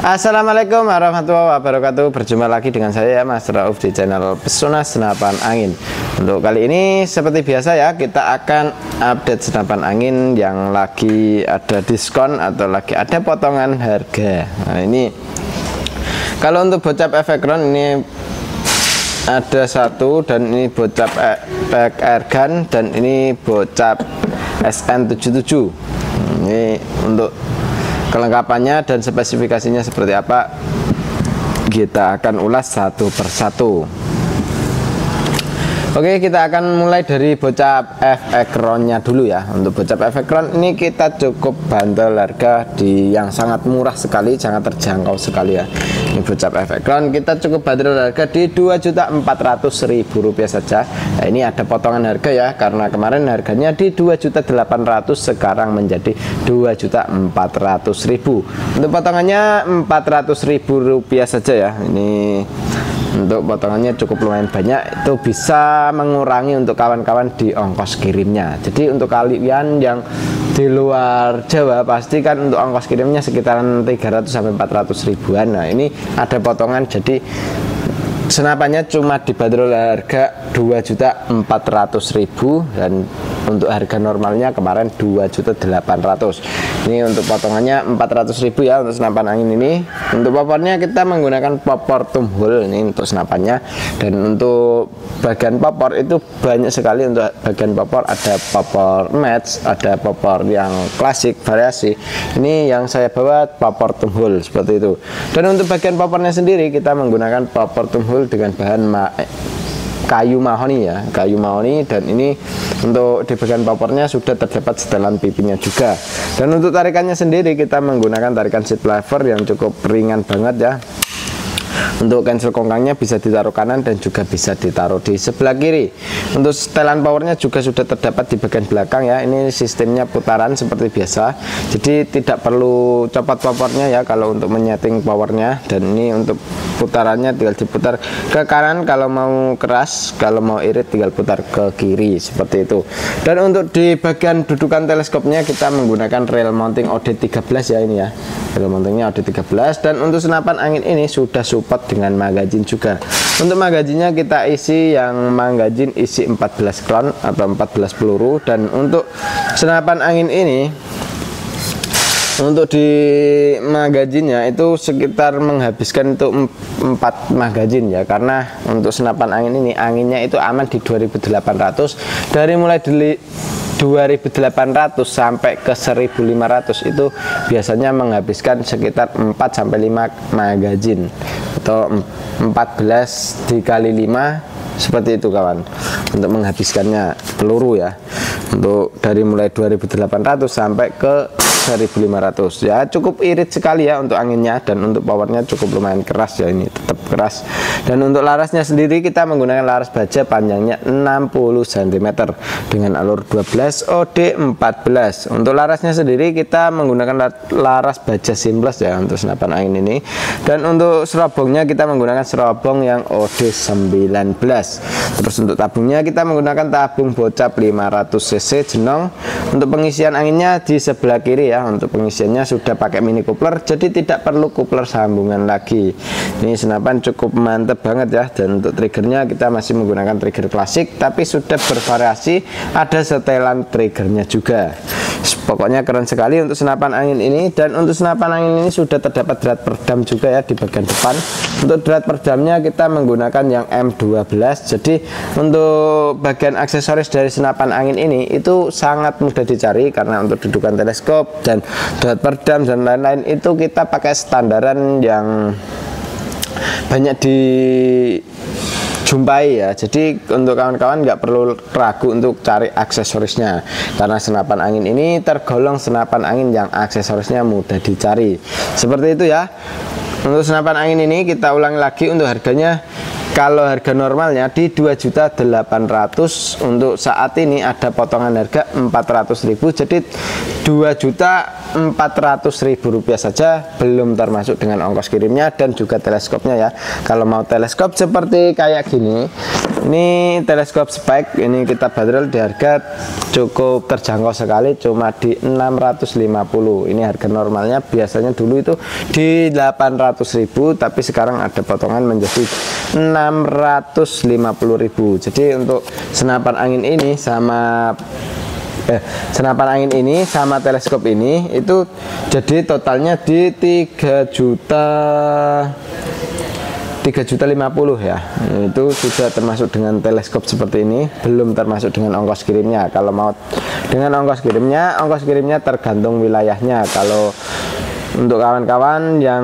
Assalamualaikum warahmatullahi wabarakatuh. Berjumpa lagi dengan saya Mas Rauf di channel Pesona Senapan Angin. Untuk kali ini seperti biasa ya, kita akan update senapan angin yang lagi ada diskon atau lagi ada potongan harga. Nah ini kalau untuk bocap efek round ini ada satu, dan ini bocap efek airgun, dan ini bocap SN77. Ini untuk kelengkapannya dan spesifikasinya seperti apa kita akan ulas satu persatu. Oke, kita akan mulai dari bocap efek roundnya dulu ya. Untuk bocap efek round ini kita cukup bandel harga di yang sangat murah sekali, sangat terjangkau sekali ya. Ini bocap efek round kita cukup bandel harga di Rp2.400.000 saja. Nah, ini ada potongan harga ya, karena kemarin harganya di Rp2.800.000, sekarang menjadi Rp2.400.000. Untuk potongannya Rp400.000 saja ya. Ini untuk potongannya cukup lumayan banyak, itu bisa mengurangi untuk kawan-kawan di ongkos kirimnya. Jadi untuk kalian yang di luar Jawa pasti kan untuk ongkos kirimnya sekitaran 300 sampai 400 ribuan. Nah ini ada potongan, jadi senapannya cuma dibanderol harga Rp2.400.000, dan untuk harga normalnya kemarin Rp2.800.000. Ini untuk potongannya Rp400.000 ya untuk senapan angin ini. Untuk popornya kita menggunakan popor tumhul ini untuk senapannya, dan untuk bagian popor itu banyak sekali. Untuk bagian popor ada popor match, ada popor yang klasik variasi. Ini yang saya bawa popor tumhul seperti itu. Dan untuk bagian popornya sendiri kita menggunakan popor tumhul dengan bahan kayu mahoni ya, kayu mahoni. Dan ini untuk di bagian popornya sudah terdapat setelan pipinya juga. Dan untuk tarikannya sendiri kita menggunakan tarikan seat lever yang cukup ringan banget ya. Untuk cancel kongkangnya bisa ditaruh kanan dan juga bisa ditaruh di sebelah kiri. Untuk setelan powernya juga sudah terdapat di bagian belakang ya. Ini sistemnya putaran seperti biasa, jadi tidak perlu copot powernya ya kalau untuk menyeting powernya. Dan ini untuk putarannya tinggal diputar ke kanan kalau mau keras, kalau mau irit tinggal putar ke kiri seperti itu. Dan untuk di bagian dudukan teleskopnya kita menggunakan rail mounting OD13 ya, ini ya, rail mountingnya OD13. Dan untuk senapan angin ini sudah support dengan magazin juga. Untuk magazinnya kita isi yang magazin isi 14 klon atau 14 peluru. Dan untuk senapan angin ini, untuk di magazinnya itu sekitar menghabiskan untuk 4 magazin ya, karena untuk senapan angin ini anginnya itu aman di 2.800, dari mulai 2.800 sampai ke 1.500 itu biasanya menghabiskan sekitar 4 sampai 5 magazin atau 14 dikali 5 seperti itu kawan, untuk menghabiskannya peluru ya. Untuk dari mulai 2.800 sampai ke 1.500 ya, cukup irit sekali ya untuk anginnya. Dan untuk powernya cukup lumayan keras ya, ini tetap keras. Dan untuk larasnya sendiri kita menggunakan laras baja panjangnya 60 cm dengan alur 12 OD14. Untuk larasnya sendiri kita menggunakan laras baja seamless ya untuk senapan angin ini. Dan untuk serobongnya kita menggunakan serobong yang OD19. Terus untuk tabungnya kita menggunakan tabung bocap 500 cc jenong. Untuk pengisian anginnya di sebelah kiri ya. Untuk pengisiannya sudah pakai mini coupler, jadi tidak perlu coupler sambungan lagi. Ini senapan cukup mantep banget ya. Dan untuk triggernya kita masih menggunakan trigger klasik, tapi sudah bervariasi, ada setelan triggernya juga. Pokoknya keren sekali untuk senapan angin ini. Dan untuk senapan angin ini sudah terdapat drat peredam juga ya di bagian depan. Untuk drat peredamnya kita menggunakan yang M12. Jadi untuk bagian aksesoris dari senapan angin ini itu sangat mudah dicari, karena untuk dudukan teleskop dan drat peredam dan lain-lain itu kita pakai standaran yang banyak dijumpai ya. Jadi untuk kawan-kawan nggak perlu ragu untuk cari aksesorisnya, karena senapan angin ini tergolong senapan angin yang aksesorisnya mudah dicari seperti itu ya. Untuk senapan angin ini kita ulangi lagi, untuk harganya kalau harga normalnya di 2.800.000, untuk saat ini ada potongan harga 400.000, jadi Rp2.400.000 saja, belum termasuk dengan ongkos kirimnya dan juga teleskopnya ya. Kalau mau teleskop seperti kayak gini, Ini teleskop spek, ini kita bandrol di harga cukup terjangkau sekali, cuma di 650. Ini harga normalnya, biasanya dulu itu di 800.000, tapi sekarang ada potongan menjadi 650.000. Jadi untuk senapan angin ini sama teleskop ini itu jadi totalnya di 3.050.000 ya. Itu sudah termasuk dengan teleskop seperti ini, belum termasuk dengan ongkos kirimnya. Kalau mau dengan ongkos kirimnya tergantung wilayahnya. Kalau untuk kawan-kawan yang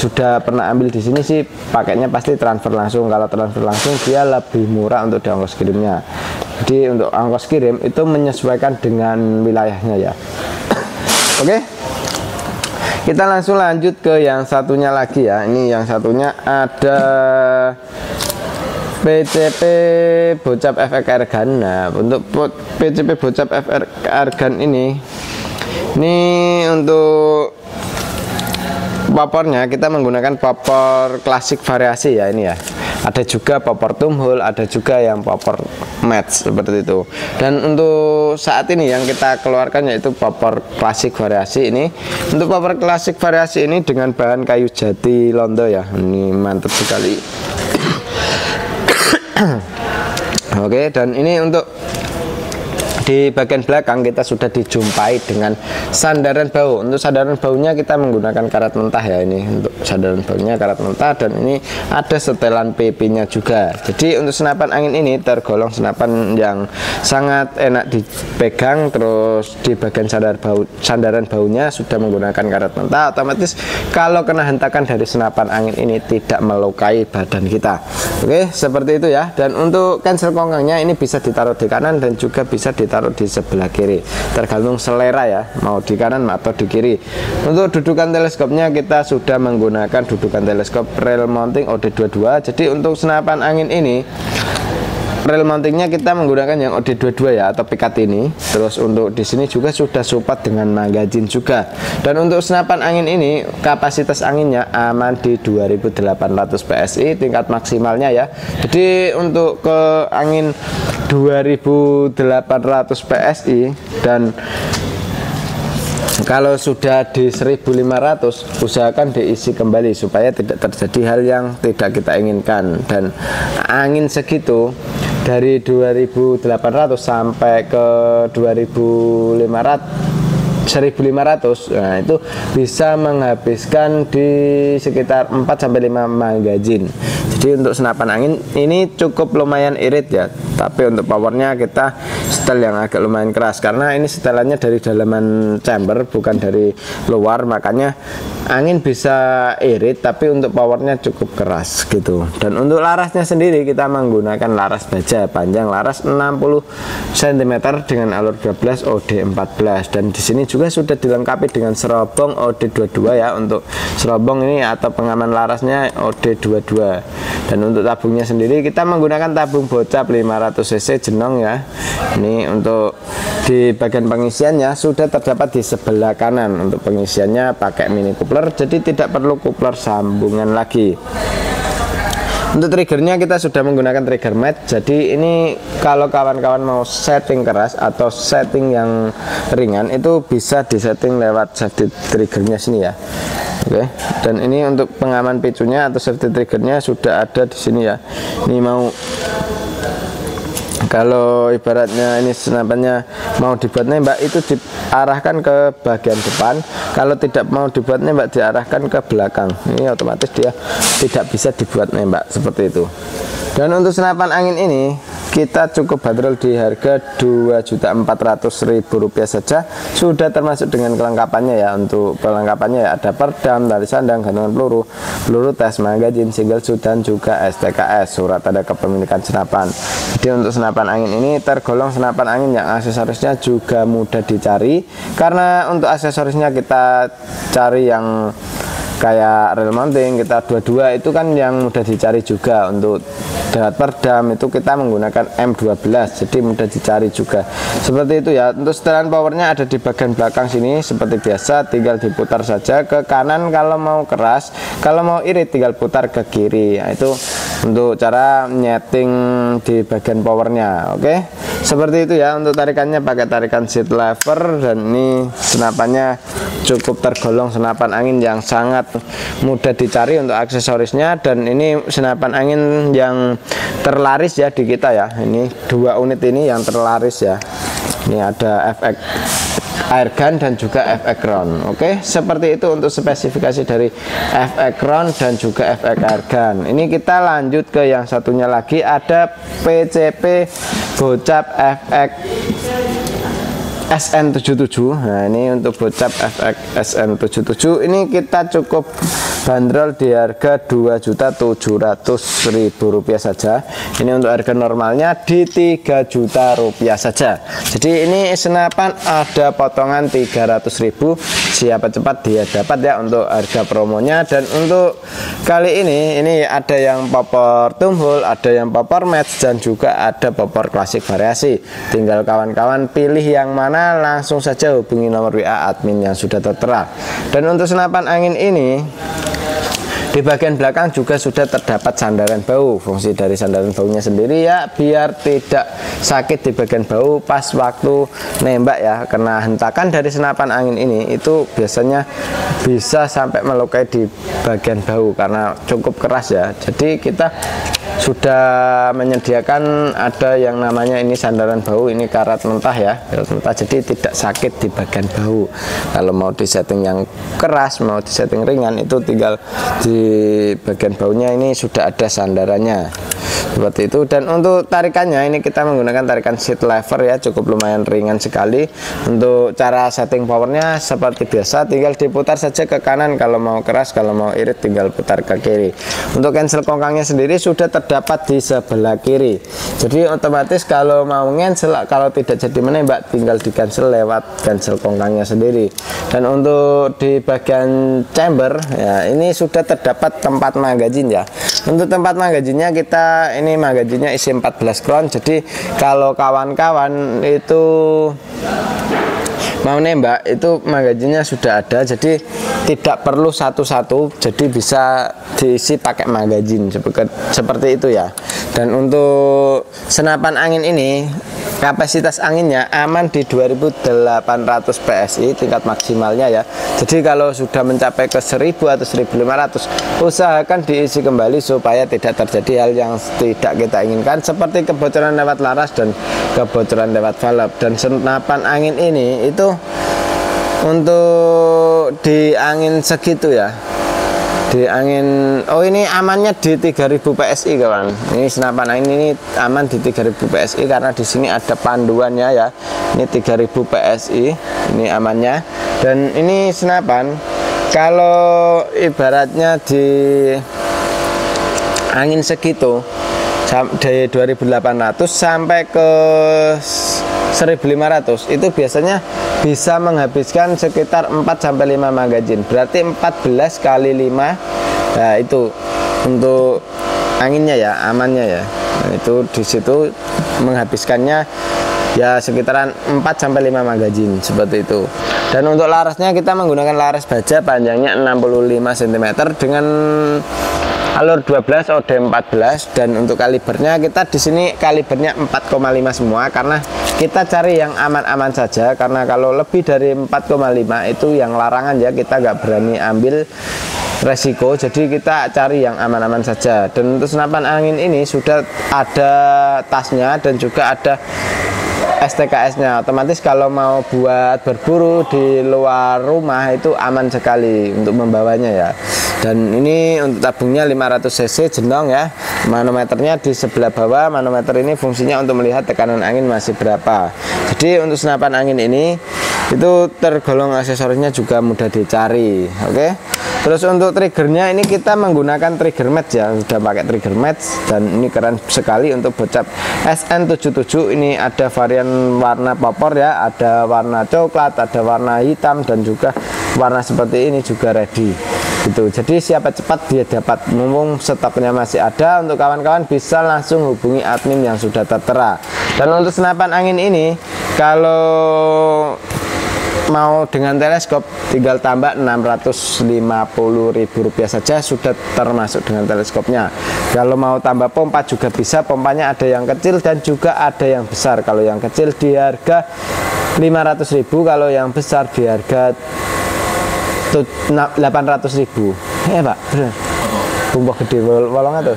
sudah pernah ambil di sini sih pakainya pasti transfer langsung. Kalau transfer langsung dia lebih murah untuk di ongkos kirimnya. Jadi untuk ongkos kirim itu menyesuaikan dengan wilayahnya ya. Oke, kita langsung lanjut ke yang satunya lagi ya. Ini yang satunya ada PCP Bocap FX Airgun. Nah, untuk PCP Bocap FX Airgun ini untuk popornya kita menggunakan popor klasik variasi ya ini ya. Ada juga popor tumhole, ada juga yang popor match seperti itu. Dan untuk saat ini yang kita keluarkan yaitu popor klasik variasi ini. Untuk popor klasik variasi ini dengan bahan kayu jati londo ya. Ini mantap sekali. Oke, dan ini untuk di bagian belakang kita sudah dijumpai dengan sandaran bau. Untuk sandaran baunya kita menggunakan karat mentah ya. Ini untuk sandaran baunya karat mentah, dan ini ada setelan PP nya juga. Jadi untuk senapan angin ini tergolong senapan yang sangat enak dipegang. Terus di bagian sandaran baunya sudah menggunakan karat mentah, otomatis kalau kena hentakan dari senapan angin ini tidak melukai badan kita. Oke, seperti itu ya. Dan untuk cancel konggangnya ini bisa ditaruh di kanan dan juga bisa ditaruh di sebelah kiri, tergantung selera ya, mau di kanan atau di kiri. Untuk dudukan teleskopnya kita sudah menggunakan dudukan teleskop rail mounting OD22. Jadi untuk senapan angin ini rail mountingnya kita menggunakan yang OD22 ya, atau pikat ini. Terus untuk di sini juga sudah support dengan magazine juga. Dan untuk senapan angin ini kapasitas anginnya aman di 2800 PSI tingkat maksimalnya ya. Jadi untuk ke angin 2800 PSI dan kalau sudah di 1500 usahakan diisi kembali supaya tidak terjadi hal yang tidak kita inginkan. Dan angin segitu dari 2800 sampai ke 1500, nah itu bisa menghabiskan di sekitar 4-5 magazine. Jadi untuk senapan angin ini cukup lumayan irit ya, tapi untuk powernya kita setel yang agak lumayan keras karena ini setelannya dari dalaman chamber bukan dari luar, makanya angin bisa irit tapi untuk powernya cukup keras gitu. Dan untuk larasnya sendiri kita menggunakan laras baja panjang laras 60 cm dengan alur 12 OD14, dan di sini juga sudah dilengkapi dengan serobong OD22 ya. Untuk serobong ini atau pengaman larasnya OD22. Dan untuk tabungnya sendiri kita menggunakan tabung Bocap 500 cc jenong ya. Ini untuk di bagian pengisiannya sudah terdapat di sebelah kanan. Untuk pengisiannya pakai mini coupler, jadi tidak perlu coupler sambungan lagi. Untuk triggernya kita sudah menggunakan trigger mat. Jadi ini kalau kawan-kawan mau setting keras atau setting yang ringan itu bisa disetting lewat safety triggernya sini ya. Oke, dan ini untuk pengaman picunya atau safety triggernya sudah ada di sini ya. Ini mau kalau ibaratnya ini senapannya mau dibuat nembak itu diarahkan ke bagian depan, kalau tidak mau dibuat nembak diarahkan ke belakang. Ini otomatis dia tidak bisa dibuat nembak seperti itu. Dan untuk senapan angin ini kita cukup bandrol di harga Rp2.400.000 saja, sudah termasuk dengan kelengkapannya ya. Untuk perlengkapannya ya ada perdam, tali sandang, gantungan peluru, peluru tes, magazine, single shoot, dan juga STKS, surat tanda kepemilikan senapan. Jadi untuk senapan angin ini tergolong senapan angin yang aksesorisnya juga mudah dicari, karena untuk aksesorisnya kita cari yang kayak rail mounting kita 22 itu kan yang mudah dicari juga. Untuk dawat perdam itu kita menggunakan M12, jadi mudah dicari juga seperti itu ya. Untuk setelan powernya ada di bagian belakang sini seperti biasa, tinggal diputar saja ke kanan kalau mau keras, kalau mau irit tinggal putar ke kiri. Nah, itu untuk cara nyeting di bagian powernya. Oke, seperti itu ya untuk tarikannya, pakai tarikan seat lever, dan ini senapannya cukup tergolong senapan angin yang sangat mudah dicari untuk aksesorisnya, dan ini senapan angin yang terlaris ya di kita ya. Ini 2 unit ini yang terlaris ya. Ini ada efek airgun dan juga efek round. Oke, seperti itu untuk spesifikasi dari efek round dan juga efek airgun. Ini kita lanjut ke yang satunya lagi, ada PCP Bocap FX SN77. Nah, ini untuk Bocap FX SN77 ini kita cukup bandrol di harga Rp2.700.000 saja. Ini untuk harga normalnya di Rp3 juta saja. Jadi ini senapan ada potongan 300.000, siapa cepat dia dapat ya untuk harga promonya. Dan untuk kali ini ada yang popor tumhole, ada yang popor match, dan juga ada popor klasik variasi. Tinggal kawan-kawan pilih yang mana, langsung saja hubungi nomor WA admin yang sudah tertera. Dan untuk senapan angin ini di bagian belakang juga sudah terdapat sandaran bau. Fungsi dari sandaran baunya sendiri ya biar tidak sakit di bagian bau pas waktu nembak ya, karena hentakan dari senapan angin ini itu biasanya bisa sampai melukai di bagian bau karena cukup keras ya. Jadi kita sudah menyediakan ada yang namanya ini sandaran bau, ini karat mentah ya, karat mentah, jadi tidak sakit di bagian bau. Kalau mau disetting yang keras, mau disetting ringan, itu tinggal di bagian baunya ini sudah ada sandarannya seperti itu. Dan untuk tarikannya ini kita menggunakan tarikan seat lever ya, cukup lumayan ringan sekali. Untuk cara setting powernya seperti biasa, tinggal diputar saja ke kanan kalau mau keras, kalau mau irit tinggal putar ke kiri. Untuk cancel kongkangnya sendiri sudah terdapat di sebelah kiri, jadi otomatis kalau mau cancel, kalau tidak jadi menembak, tinggal di cancel lewat cancel kongkangnya sendiri. Dan untuk di bagian chamber ya, ini sudah terdapat tempat magazin ya. Untuk tempat magazinnya kita ini magazinnya isi 14 crown, jadi kalau kawan-kawan itu mau nembak itu magazinnya sudah ada, jadi tidak perlu satu-satu, jadi bisa diisi pakai magazin seperti itu ya. Dan untuk senapan angin ini kapasitas anginnya aman di 2800 PSI tingkat maksimalnya ya. Jadi kalau sudah mencapai ke 1000 atau 1500 usahakan diisi kembali supaya tidak terjadi hal yang tidak kita inginkan, seperti kebocoran lewat laras dan kebocoran lewat valve. Dan senapan angin ini itu untuk di angin segitu ya, di angin, oh ini amannya di 3000 PSI kawan. Ini senapan angin ini aman di 3000 PSI karena di sini ada panduannya ya. Ini 3000 PSI, ini amannya. Dan ini senapan kalau ibaratnya di angin segitu dari 2800 sampai ke 1500 itu biasanya bisa menghabiskan sekitar 4-5 magazin, berarti 14 kali 5. Nah itu untuk anginnya ya, amannya ya. Nah, itu di situ menghabiskannya ya sekitaran 4-5 magazin seperti itu. Dan untuk larasnya kita menggunakan laras baja panjangnya 65 cm dengan alur 12 OD 14. Dan untuk kalibernya kita di sini kalibernya 4,5 semua karena kita cari yang aman-aman saja, karena kalau lebih dari 4,5 itu yang larangan ya, kita nggak berani ambil resiko, jadi kita cari yang aman-aman saja. Dan untuk senapan angin ini sudah ada tasnya dan juga ada STKS-nya, otomatis kalau mau buat berburu di luar rumah itu aman sekali untuk membawanya ya. Dan ini untuk tabungnya 500 cc jenong ya. Manometernya di sebelah bawah. Manometer ini fungsinya untuk melihat tekanan angin masih berapa. Jadi untuk senapan angin ini itu tergolong aksesorisnya juga mudah dicari. Oke. Terus untuk triggernya ini kita menggunakan trigger match ya, sudah pakai trigger match, dan ini keren sekali untuk Bocap SN77. Ini ada varian warna popor ya, ada warna coklat, ada warna hitam, dan juga warna seperti ini juga ready gitu. Jadi siapa cepat dia dapat, mumpung stoknya masih ada. Untuk kawan-kawan bisa langsung hubungi admin yang sudah tertera. Dan untuk senapan angin ini kalau mau dengan teleskop tinggal tambah Rp650.000 saja sudah termasuk dengan teleskopnya. Kalau mau tambah pompa juga bisa, pompanya ada yang kecil dan juga ada yang besar. Kalau yang kecil di harga 500.000, kalau yang besar di harga 800.000. Pak, bener. Pompa gede 800.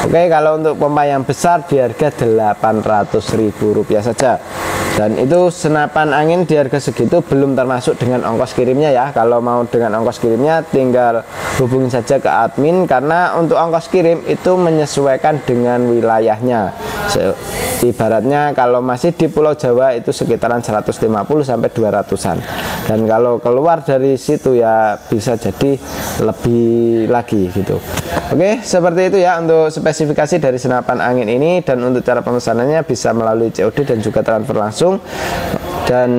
Oke, kalau untuk pompa yang besar di harga Rp800.000 saja. Dan itu senapan angin di harga segitu belum termasuk dengan ongkos kirimnya ya. Kalau mau dengan ongkos kirimnya tinggal hubungi saja ke admin, karena untuk ongkos kirim itu menyesuaikan dengan wilayahnya. Ibaratnya kalau masih di Pulau Jawa itu sekitaran 150 sampai 200-an. Dan kalau keluar dari situ ya bisa jadi lebih lagi gitu. Oke, seperti itu ya untuk spesifikasi dari senapan angin ini. Dan untuk cara pemesanannya bisa melalui COD dan juga transfer langsung. Dan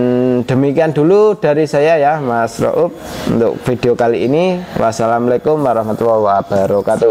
demikian dulu dari saya ya, Mas Roub, untuk video kali ini. Wassalamualaikum warahmatullahi wabarakatuh.